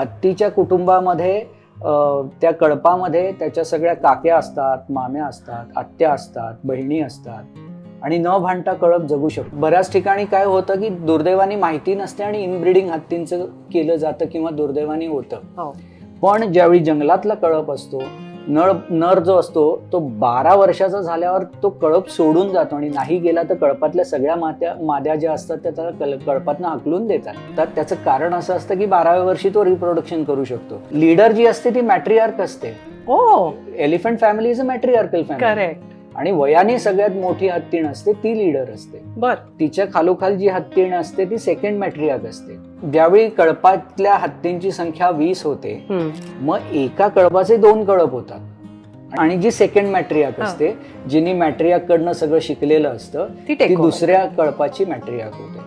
हत्तीच्या कुटुंबामध्ये त्या कळपामध्ये त्याच्या सगळ्या काक्या असतात, माम्या असतात, आत्या असतात, बहिणी असतात आणि न भांडता कळप जगू शकतो. बऱ्याच ठिकाणी काय होतं की दुर्दैवाने माहिती नसते आणि इनब्रीडिंग हत्तींचं केलं जातं किंवा दुर्दैवाने होतं. पण ज्यावेळी जंगलातला कळप असतो, नर जो असतो तो 12 वर्षाचा झाल्यावर तो कळप सोडून जातो आणि नाही गेला तर कळपातल्या सगळ्या माद्या ज्या असतात त्या त्याला कळपातनं हाकलून देतात. तर त्याचं कारण असं असतं की 12व्या वर्षी तो रिप्रोडक्शन करू शकतो. लीडर जी असते ती मॅट्रिआर्क असते. Elephant family is a मॅट्रिआर्कल family आणि वयाने सगळ्यात मोठी हत्तीण असते ती लीडर असते. तिच्या खालोखाल जी हत्तीण असते ती सेकंड मॅट्रिआर्क असते. ज्यावेळी कळपातल्या हत्तींची संख्या 20 होते, मग एका कळपाचे 2 कळप होतात आणि जी सेकंड मॅट्रिआर्क असते, जिने मॅट्रिआर्क कडनं सगळं शिकलेलं असतं, ती दुसऱ्या कळपाची मॅट्रिआर्क होते.